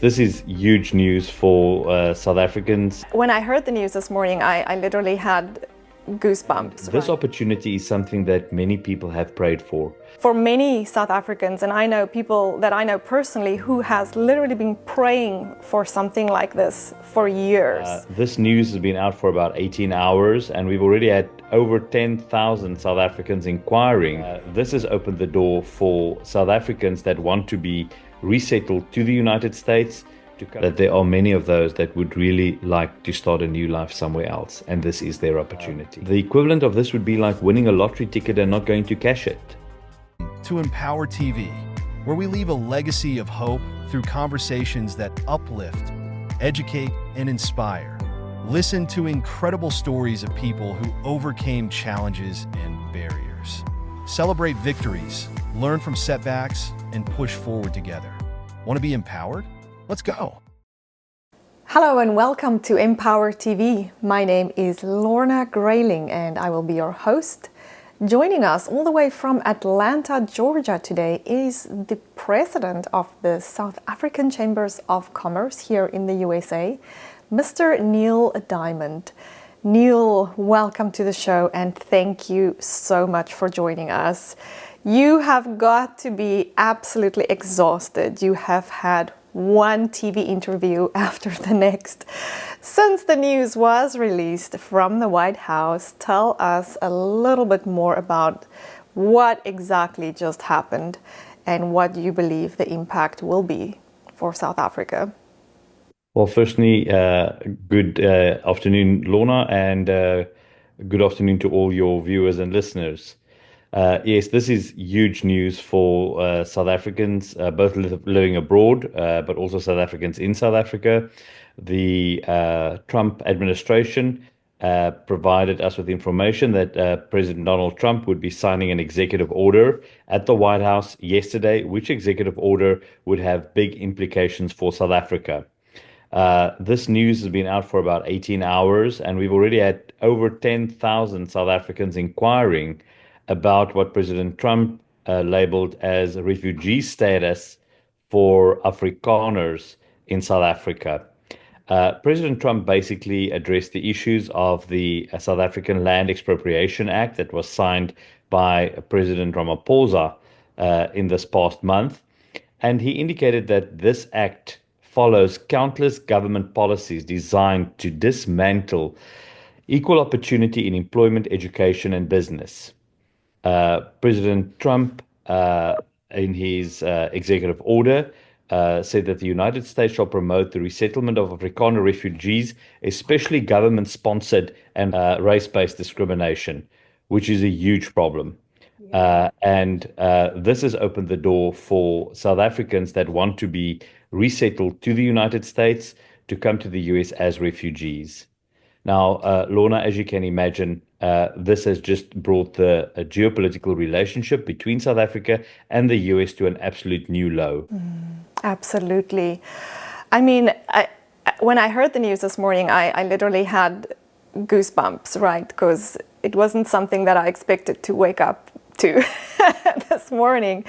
this is huge news for South Africans. When I heard the news this morning, I literally had goosebumps. This opportunity is something that many people have prayed for. For many South Africans, and I know people that I know personally who has literally been praying for something like this for years. This news has been out for about 18 hours, and we've already had over 10,000 South Africans inquiring. This has opened the door for South Africans that want to be resettled to the United States, that there are many of those that would really like to start a new life somewhere else, and this is their opportunity. The equivalent of this would be like winning a lottery ticket and not going to cash it. To Empower TV, where we leave a legacy of hope through conversations that uplift, educate, and inspire. Listen to incredible stories of people who overcame challenges and barriers. Celebrate victories, learn from setbacks, and push forward together. Want to be empowered? Let's go. Hello and welcome to Empower TV. My name is Lorna Grayling and I will be your host. Joining us all the way from Atlanta, Georgia today is the president of the South African Chambers of Commerce here in the USA, Mr. Neil Diamond. Neil, welcome to the show and thank you so much for joining us. You have got to be absolutely exhausted. You have had one TV interview after the next since the news was released from the White House. Tell us a little bit more about what exactly just happened and what you believe the impact will be for South Africa. Well, firstly, good afternoon, Lorna, and good afternoon to all your viewers and listeners. Yes, this is huge news for South Africans, both living abroad, but also South Africans in South Africa. The Trump administration provided us with information that President Donald Trump would be signing an executive order at the White House yesterday, which executive order would have big implications for South Africa. This news has been out for about 18 hours, and we've already had over 10,000 South Africans inquiring about what President Trump labeled as refugee status for Afrikaners in South Africa. President Trump basically addressed the issues of the South African Land Expropriation Act that was signed by President Ramaphosa in this past month. And he indicated that this act follows countless government policies designed to dismantle equal opportunity in employment, education, and business. President Trump, in his executive order, said that the United States shall promote the resettlement of Afrikaner refugees, especially government-sponsored and race-based discrimination, which is a huge problem. And this has opened the door for South Africans that want to be resettled to the United States to come to the US as refugees. Now, Lorna, as you can imagine, this has just brought the geopolitical relationship between South Africa and the US to an absolute new low. Absolutely. I mean, when I heard the news this morning, I literally had goosebumps, right? Because it wasn't something that I expected to wake up to this morning.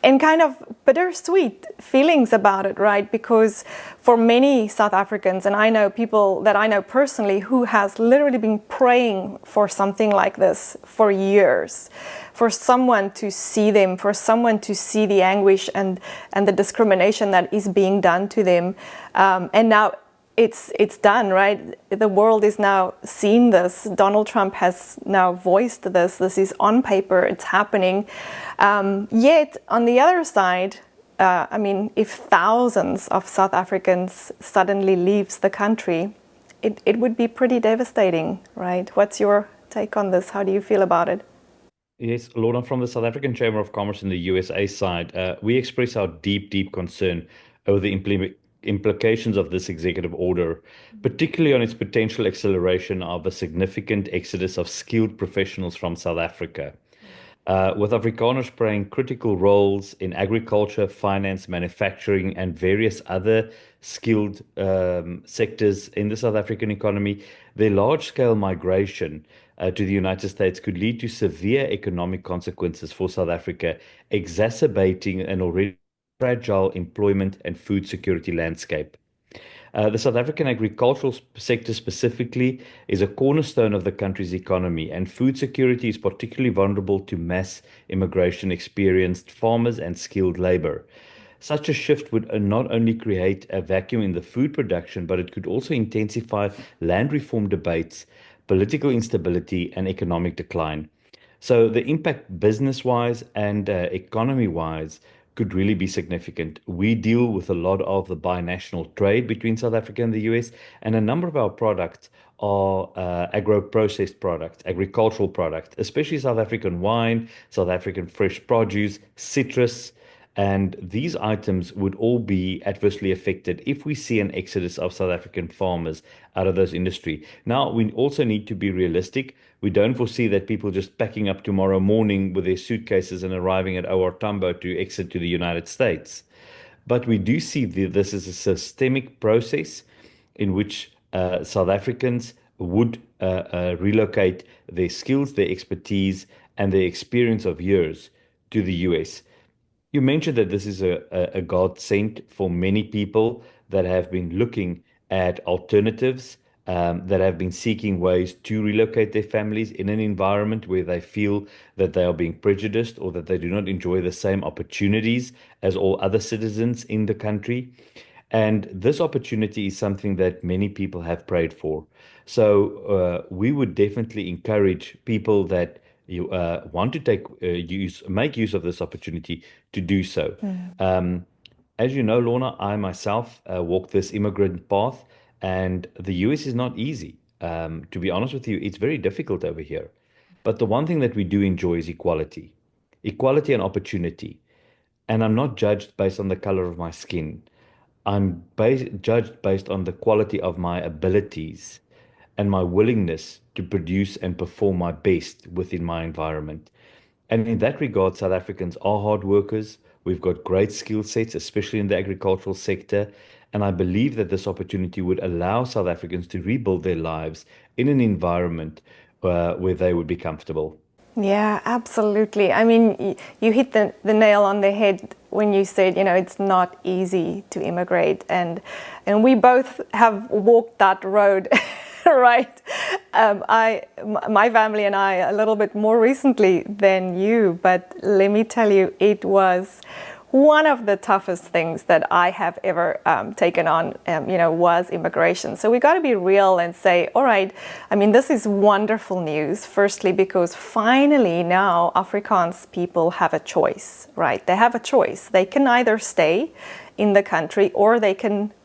And kind of bittersweet feelings about it, right? Because for many South Africans, and I know people that I know personally who has literally been praying for something like this for years, for someone to see them, for someone to see the anguish and the discrimination that is being done to them. And now it's done, right? The world is now seeing this. Donald Trump has now voiced this. This is on paper. It's happening. Yet, on the other side, I mean, if thousands of South Africans suddenly leaves the country, it would be pretty devastating, right? What's your take on this? How do you feel about it? Yes, Lorna, from the South African Chamber of Commerce in the USA side, we express our deep concern over the implications of this executive order, particularly on its potential acceleration of a significant exodus of skilled professionals from South Africa. With Afrikaners playing critical roles in agriculture, finance, manufacturing, and various other skilled sectors in the South African economy, their large-scale migration to the United States could lead to severe economic consequences for South Africa, exacerbating an already fragile employment and food security landscape. The South African agricultural sector specifically is a cornerstone of the country's economy, and food security is particularly vulnerable to mass immigration experienced farmers and skilled labor. Such a shift would not only create a vacuum in the food production, but it could also intensify land reform debates, political instability, and economic decline. So the impact business-wise and economy-wise could really be significant. We deal with a lot of the binational trade between South Africa and the US, and a number of our products are agro-processed products, agricultural products, especially South African wine, South African fresh produce, citrus, and these items would all be adversely affected if we see an exodus of South African farmers out of those industry. Now, we also need to be realistic. We don't foresee that people just packing up tomorrow morning with their suitcases and arriving at OR Tambo to exit to the United States. But we do see this as a systemic process in which South Africans would relocate their skills, their expertise, and their experience of years to the US. You mentioned that this is a godsend for many people that have been looking at alternatives, that have been seeking ways to relocate their families in an environment where they feel that they are being prejudiced or that they do not enjoy the same opportunities as all other citizens in the country. And this opportunity is something that many people have prayed for. So we would definitely encourage people that you want to make use of this opportunity to do so. Um, as you know, Lorna, I myself walked this immigrant path, and the US is not easy. To be honest with you, it's very difficult over here. But the one thing that we do enjoy is equality, equality and opportunity. And I'm not judged based on the color of my skin. Judged based on the quality of my abilities and my willingness to produce and perform my best within my environment. And in that regard, South Africans are hard workers. We've got great skill sets, especially in the agricultural sector. And I believe that this opportunity would allow South Africans to rebuild their lives in an environment where they would be comfortable. Yeah, absolutely. I mean, you hit the nail on the head when you said, it's not easy to immigrate. And we both have walked that road, right? My family and I a little bit more recently than you, but let me tell you, it was one of the toughest things that I have ever taken on, was immigration. So we got to be real and say, all right, I mean, this is wonderful news. Firstly, because finally now Afrikaans people have a choice, right? They have a choice. They can either stay in the country or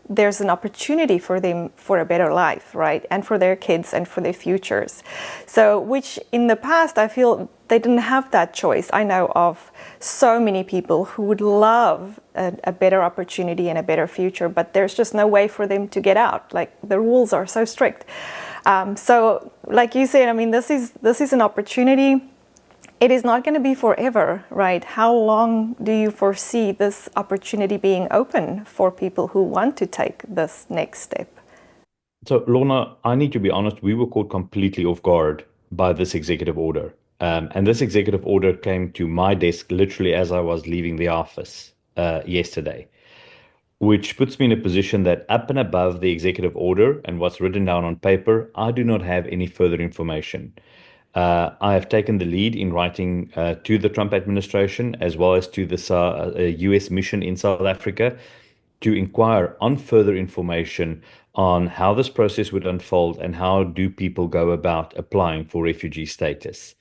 there's an opportunity for them for a better life, right? And for their kids and for their futures. So, which in the past, I feel they didn't have that choice. I know of so many people who would love a better opportunity and a better future, but there's just no way for them to get out. Like the rules are so strict. So, like you said, I mean, this is an opportunity. It is not going to be forever, right? How long do you foresee this opportunity being open for people who want to take this next step? So, Lorna, I need to be honest, we were caught completely off guard by this executive order. And this executive order came to my desk literally as I was leaving the office yesterday, which puts me in a position that up and above the executive order and what's written down on paper, I do not have any further information. I have taken the lead in writing to the Trump administration as well as to the US mission in South Africa to inquire on further information on how this process would unfold and how do people go about applying for refugee status.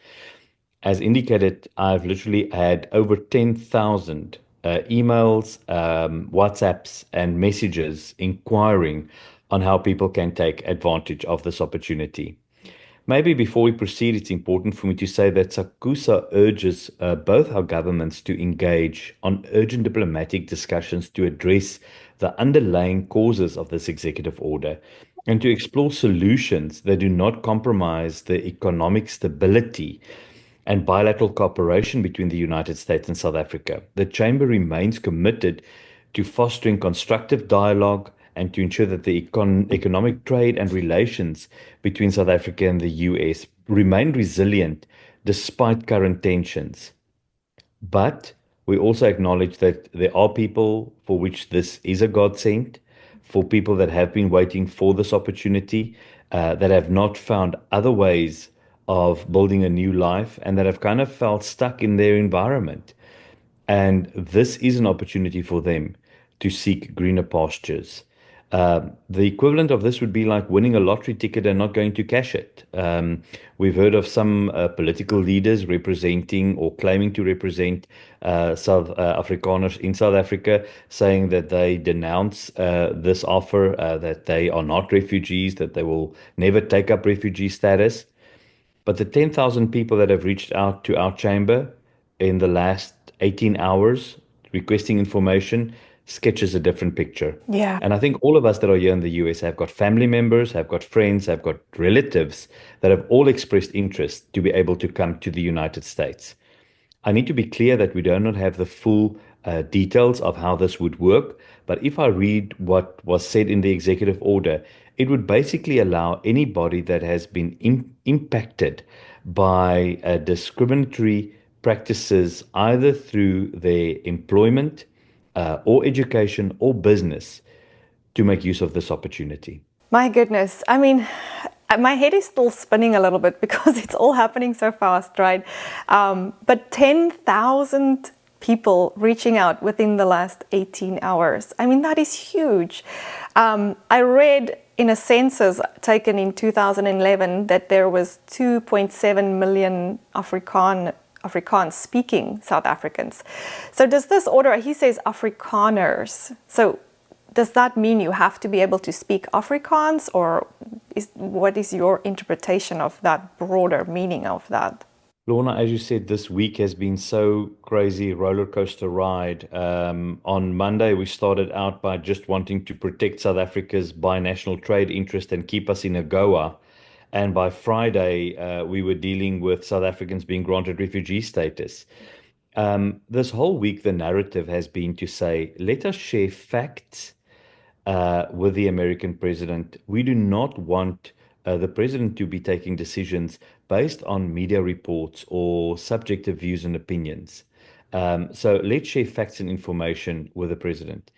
As indicated, I've literally had over 10,000 emails, WhatsApps, and messages inquiring on how people can take advantage of this opportunity. Maybe before we proceed, it's important for me to say that SACUSA urges both our governments to engage on urgent diplomatic discussions to address the underlying causes of this executive order and to explore solutions that do not compromise the economic stability and bilateral cooperation between the United States and South Africa. The Chamber remains committed to fostering constructive dialogue and to ensure that the economic trade and relations between South Africa and the US remain resilient despite current tensions. But We also acknowledge that there are people for which this is a godsend, for people that have been waiting for this opportunity, that have not found other ways of building a new life, and that have kind of felt stuck in their environment. And this is an opportunity for them to seek greener pastures. The equivalent of this would be like winning a lottery ticket and not going to cash it. We've heard of some political leaders representing or claiming to represent South Afrikaners in South Africa, saying that they denounce this offer, that they are not refugees, that they will never take up refugee status. But the 10,000 people that have reached out to our chamber in the last 18 hours requesting information sketches a different picture. Yeah. And I think all of us that are here in the US have got family members, have got friends, have got relatives that have all expressed interest to be able to come to the United States. I need to be clear that we do not have the full details of how this would work, but if I read what was said in the executive order, it would basically allow anybody that has been impacted by discriminatory practices, either through their employment, or education, or business, to make use of this opportunity. My goodness. I mean, my head is still spinning a little bit because it's all happening so fast, right? But 10,000 people reaching out within the last 18 hours. I mean, that is huge. I read in a census taken in 2011 that there was 2.7 million Afrikaans speaking South Africans. So does this order, he says Afrikaners. So does that mean you have to be able to speak Afrikaans, or what is your interpretation of that broader meaning of that? Lorna, as you said, this week has been so crazy roller coaster ride. On Monday, we started out by just wanting to protect South Africa's binational trade interest and keep us in AGOA. And by Friday, we were dealing with South Africans being granted refugee status. This whole week, the narrative has been to say, let us share facts with the American president. We do not want the president to be taking decisions based on media reports or subjective views and opinions. So let's share facts and information with the president.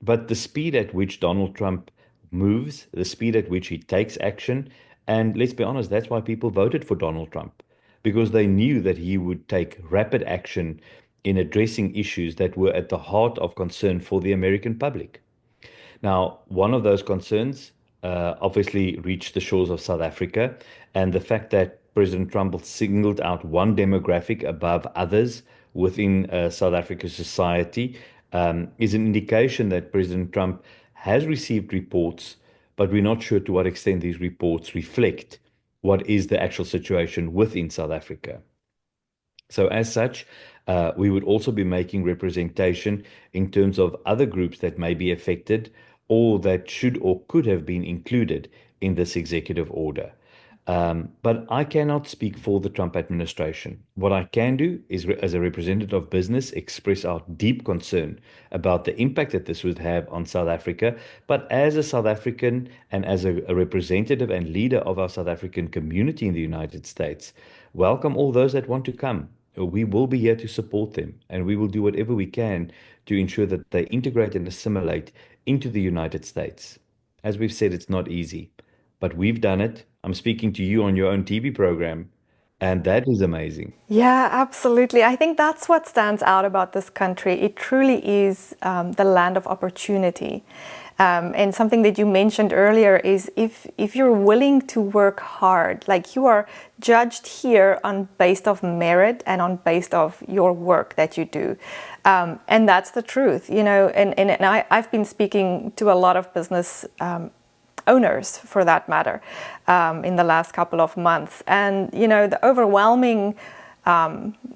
But the speed at which Donald Trump moves, the speed at which he takes action, and let's be honest, that's why people voted for Donald Trump, because they knew that he would take rapid action in addressing issues that were at the heart of concern for the American public. Now, one of those concerns obviously reached the shores of South Africa, and the fact that President Trump singled out one demographic above others within South Africa's society is an indication that President Trump has received reports, but we're not sure to what extent these reports reflect what is the actual situation within South Africa. So, as such, we would also be making representation in terms of other groups that may be affected or that should or could have been included in this executive order. But I cannot speak for the Trump administration. What I can do is, as a representative of business, express our deep concern about the impact that this would have on South Africa. But as a South African and as a representative and leader of our South African community in the United States, welcome all those that want to come. We will be here to support them, and we will do whatever we can to ensure that they integrate and assimilate into the United States. As we've said, it's not easy, but we've done it. I'm speaking to you on your own TV program, and that is amazing. Yeah, absolutely. I think that's what stands out about this country. It truly is the land of opportunity. And something that you mentioned earlier is if you're willing to work hard, like you are judged here on based of merit and on based of your work that you do. And that's the truth, you know, and I've been speaking to a lot of business owners, for that matter, in the last couple of months. And, you know, the overwhelming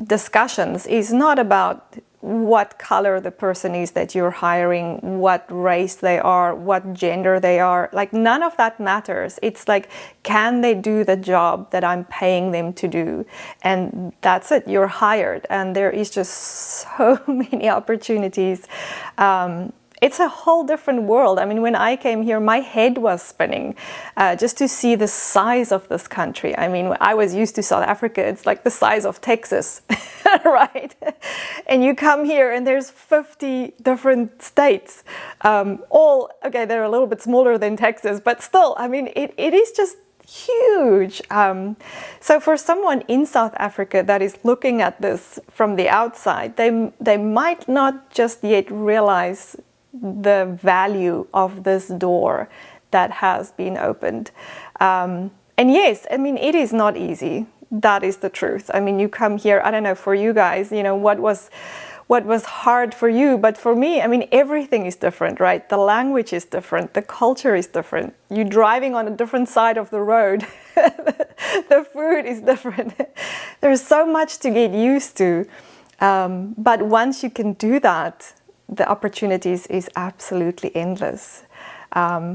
discussions is not about what color the person is that you're hiring, what race they are, what gender they are. Like, none of that matters. It's like, can they do the job that I'm paying them to do? And that's it, you're hired. And there is just so many opportunities. it's a whole different world. I mean, when I came here, my head was spinning just to see the size of this country. I mean, I was used to South Africa. It's like the size of Texas, right? And you come here and there's 50 different states. All, okay, they're a little bit smaller than Texas, but still, I mean, it is just huge. So for someone in South Africa that is looking at this from the outside, they might not just yet realize the value of this door that has been opened. And yes, I mean, it is not easy. That is the truth. I mean, you come here, I don't know, for you guys, you know, what was hard for you, but for me, I mean, everything is different, right? The language is different, the culture is different. You're driving on a different side of the road. The food is different. There's so much to get used to. But once you can do that, the opportunities is absolutely endless.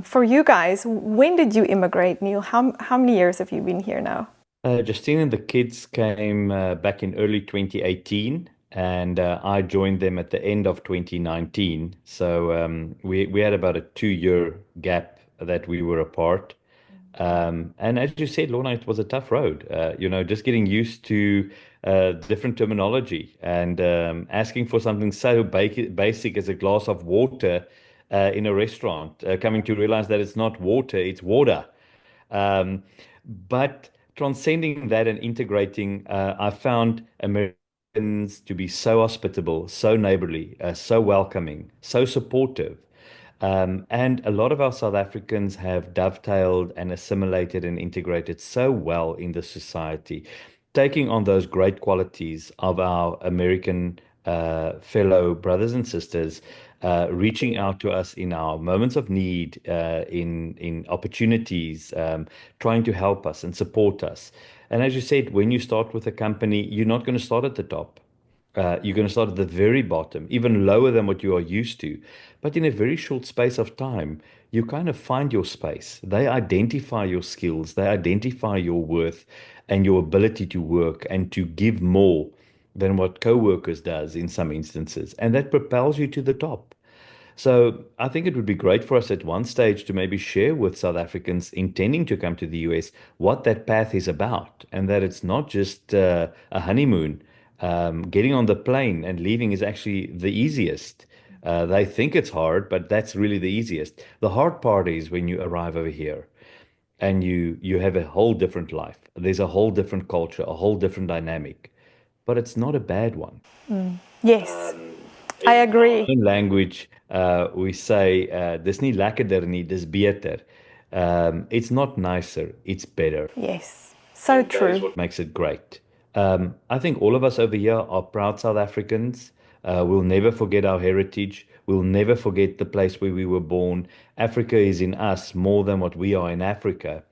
For you guys, when did you immigrate, Neil? How many years have you been here now? Justine and the kids came back in early 2018, and I joined them at the end of 2019. So we had about a 2-year gap that we were apart. And as you said, Lorna, it was a tough road. You know, just getting used to different terminology and asking for something so basic as a glass of water in a restaurant, coming to realize that it's not water, it's water. Um, but transcending that and integrating, I found Americans to be so hospitable, so neighborly, so welcoming, so supportive. And a lot of our South Africans have dovetailed and assimilated and integrated so well in the society, taking on those great qualities of our American fellow brothers and sisters, reaching out to us in our moments of need, in opportunities, trying to help us and support us. And as you said, when you start with a company, you're not going to start at the top. You're going to start at the very bottom, even lower than what you are used to. But in a very short space of time, you kind of find your space. They identify your skills, they identify your worth and your ability to work and to give more than what co-workers does in some instances. And that propels you to the top. So I think it would be great for us at one stage to maybe share with South Africans intending to come to the US what that path is about, and that it's not just a honeymoon. Getting on the plane and leaving is actually the easiest. They think it's hard, but that's really the easiest. The hard part is when you arrive over here and you have a whole different life. There's a whole different culture, a whole different dynamic, but it's not a bad one. Yes, I agree. In language, we say, dis nie lekkerder nie, dis beter. It's not nicer, it's better. Yes, so true. What makes it great. I think all of us over here are proud South Africans. We'll never forget our heritage. We'll never forget the place where we were born. Africa is in us more than what we are in Africa.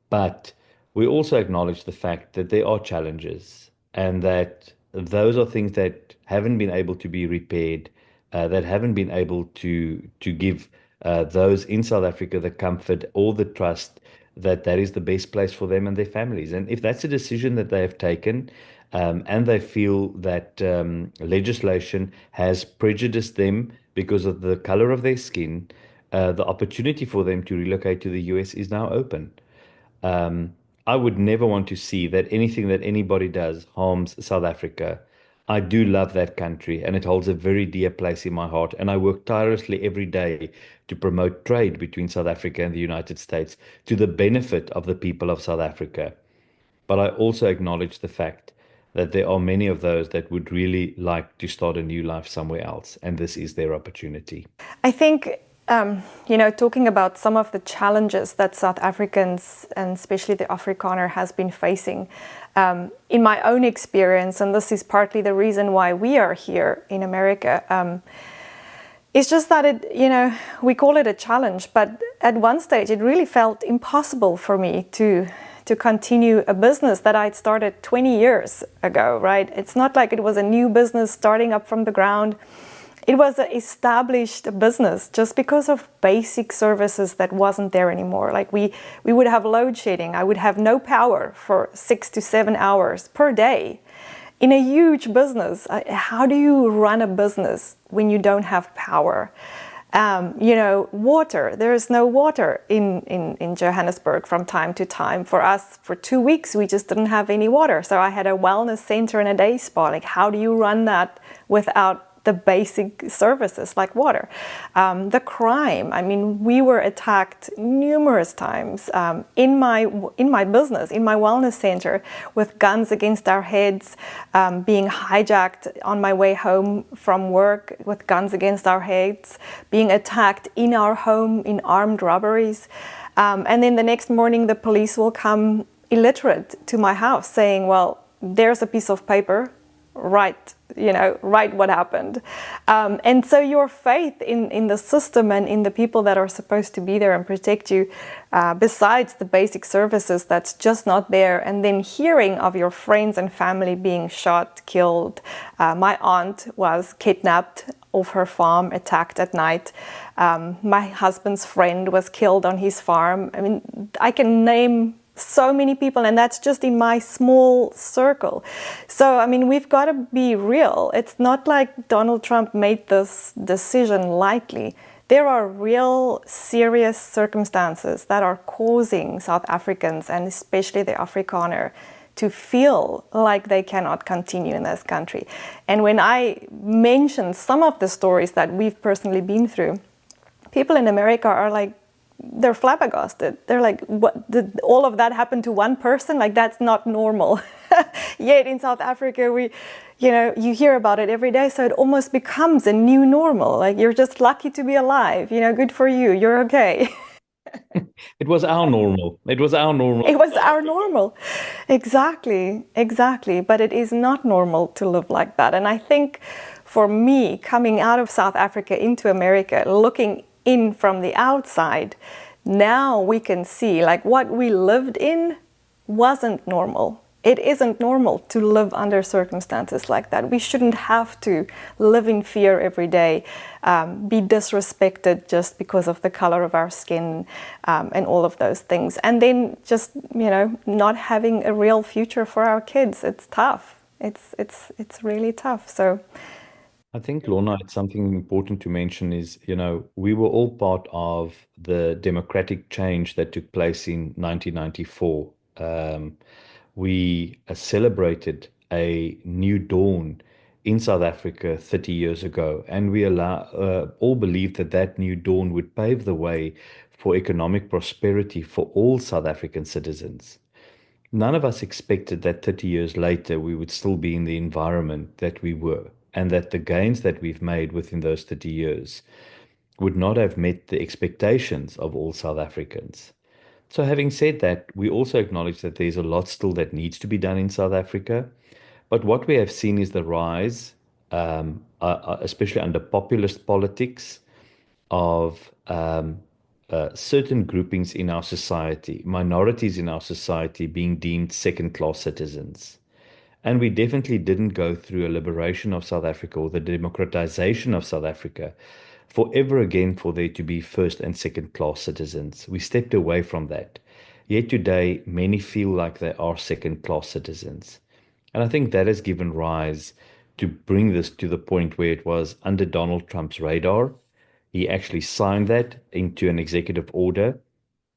But we also acknowledge the fact that there are challenges and that those are things that haven't been able to be repaired, that haven't been able to give those in South Africa the comfort or the trust that that is the best place for them and their families. And if that's a decision that they have taken, and they feel that legislation has prejudiced them because of the color of their skin, the opportunity for them to relocate to the US is now open. Um, I would never want to see that anything that anybody does harms South Africa. I do love that country and it holds a very dear place in my heart. And I work tirelessly every day to promote trade between South Africa and the United States to the benefit of the people of South Africa. But I also acknowledge the fact that there are many of those that would really like to start a new life somewhere else. And this is their opportunity. I think, talking about some of the challenges that South Africans and especially the Afrikaner has been facing, in my own experience, and this is partly the reason why we are here in America, it's just that we call it a challenge, but at one stage it really felt impossible for me to continue a business that I'd started 20 years ago, right? It's not like it was a new business starting up from the ground. It was an established business just because of basic services that wasn't there anymore. Like we would have load shedding. I would have no power for 6 to 7 hours per day. In a huge business, how do you run a business when you don't have power? Water. There is no water in Johannesburg from time to time. For us, for 2 weeks, we just didn't have any water. So I had a wellness center and a day spa. Like, how do you run that without the basic services like water? The crime. I mean, we were attacked numerous times in my business, in my wellness center, with guns against our heads, being hijacked on my way home from work with guns against our heads, being attacked in our home in armed robberies. And then the next morning, the police will come illiterate to my house saying, well, there's a piece of paper, write what happened. And so your faith in the system and in the people that are supposed to be there and protect you, besides the basic services, that's just not there. And then hearing of your friends and family being shot, killed. My aunt was kidnapped off her farm, attacked at night. My husband's friend was killed on his farm. I mean, I can name so many people, and that's just in my small circle. So, I mean, we've got to be real. It's not like Donald Trump made this decision lightly. There are real serious circumstances that are causing South Africans, and especially the Afrikaner, to feel like they cannot continue in this country. And when I mention some of the stories that we've personally been through, people in America are like, they're flabbergasted. They're like, what, did all of that happen to one person? Like, that's not normal. Yet in South Africa, you hear about it every day. So it almost becomes a new normal. Like, you're just lucky to be alive. Good for you. You're okay. It was our normal. It was our normal. It was our normal. Exactly. But it is not normal to live like that. And I think for me, coming out of South Africa into America, looking in from the outside, now we can see like what we lived in wasn't normal. It isn't normal to live under circumstances like that. We shouldn't have to live in fear every day, be disrespected just because of the color of our skin, and all of those things. And then just, not having a real future for our kids. It's tough. It's really tough. So I think, Lorna, it's something important to mention is, we were all part of the democratic change that took place in 1994. We celebrated a new dawn in South Africa 30 years ago, and we all believed that new dawn would pave the way for economic prosperity for all South African citizens. None of us expected that 30 years later we would still be in the environment that we were, and that the gains that we've made within those 30 years would not have met the expectations of all South Africans. So having said that, we also acknowledge that there's a lot still that needs to be done in South Africa. But what we have seen is the rise, especially under populist politics, of certain groupings in our society, minorities in our society being deemed second-class citizens. And we definitely didn't go through a liberation of South Africa or the democratization of South Africa for ever again for there to be first and second class citizens. We stepped away from that. Yet today, many feel like they are second class citizens. And I think that has given rise to bring this to the point where it was under Donald Trump's radar. He actually signed that into an executive order.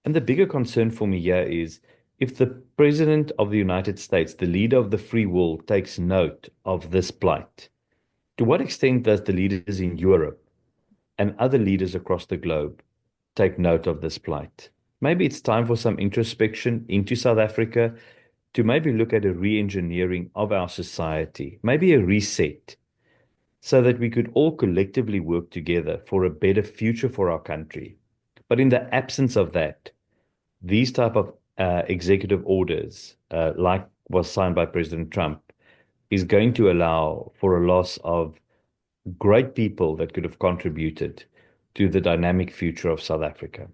And the bigger concern for me here is if the President of the United States, the leader of the free world, takes note of this plight, to what extent does the leaders in Europe and other leaders across the globe take note of this plight? Maybe it's time for some introspection into South Africa to maybe look at a re-engineering of our society, maybe a reset, so that we could all collectively work together for a better future for our country. But in the absence of that, these type of executive orders, like was signed by President Trump, is going to allow for a loss of great people that could have contributed to the dynamic future of South Africa.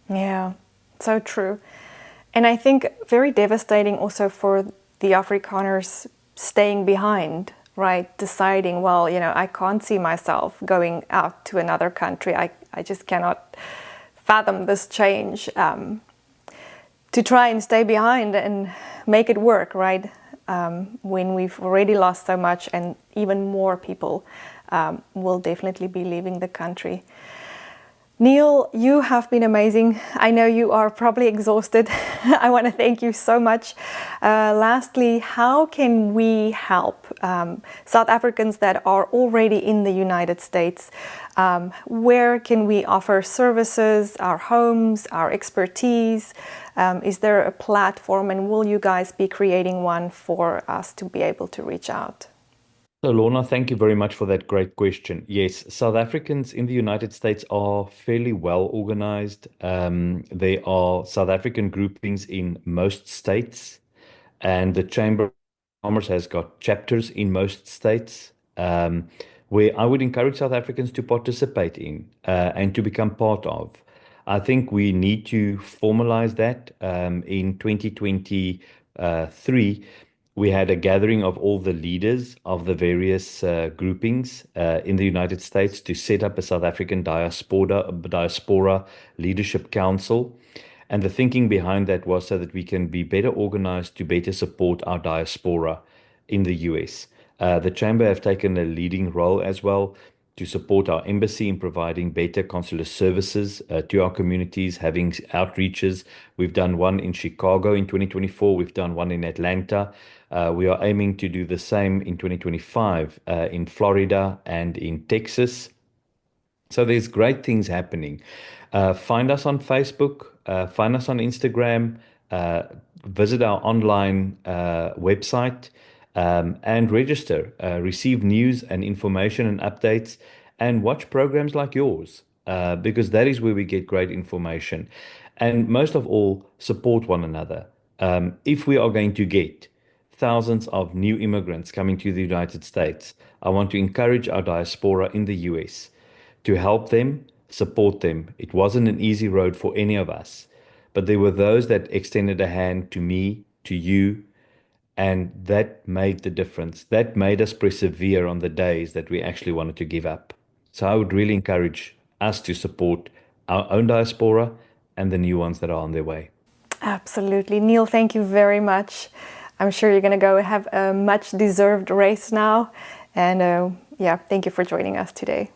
Yeah, so true. And I think very devastating also for the Afrikaners staying behind, right? Deciding, well, I can't see myself going out to another country. I just cannot fathom this change. To try and stay behind and make it work, right? When we've already lost so much and even more people will definitely be leaving the country. Neil, you have been amazing. I know you are probably exhausted. I want to thank you so much. Lastly, how can we help South Africans that are already in the United States? Where can we offer services, our homes, our expertise? Is there a platform, and will you guys be creating one for us to be able to reach out? So, Lorna, thank you very much for that great question. Yes, South Africans in the United States are fairly well organized. There are South African groupings in most states, and the Chamber of Commerce has got chapters in most states, where I would encourage South Africans to participate in and to become part of. I think we need to formalize that. In 2023, we had a gathering of all the leaders of the various groupings in the United States to set up a South African diaspora leadership council. And the thinking behind that was so that we can be better organized to better support our diaspora in the US. The Chamber have taken a leading role as well to support our embassy in providing better consular services to our communities, having outreaches. We've done one in Chicago in 2024. We've done one in Atlanta. We are aiming to do the same in 2025 in Florida and in Texas. So there's great things happening. Find us on Facebook, find us on Instagram, uh, visit our online website, and register. Receive news and information and updates, and watch programs like yours, because that is where we get great information. And most of all, support one another. If we are going to get thousands of new immigrants coming to the United States, I want to encourage our diaspora in the US to help them, support them. It wasn't an easy road for any of us, but there were those that extended a hand to me, to you, and that made the difference. That made us persevere on the days that we actually wanted to give up. So I would really encourage us to support our own diaspora and the new ones that are on their way. Absolutely. Neil, thank you very much. I'm sure you're going to go have a much deserved race now. And yeah, thank you for joining us today.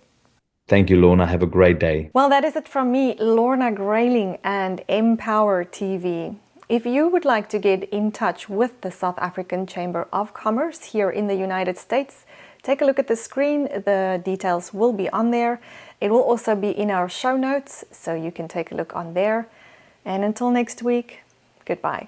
Thank you, Lorna. Have a great day. Well, that is it from me, Lorna Grayling and Empower TV. If you would like to get in touch with the South African Chamber of Commerce here in the United States, take a look at the screen. The details will be on there. It will also be in our show notes, so you can take a look on there. And until next week, goodbye.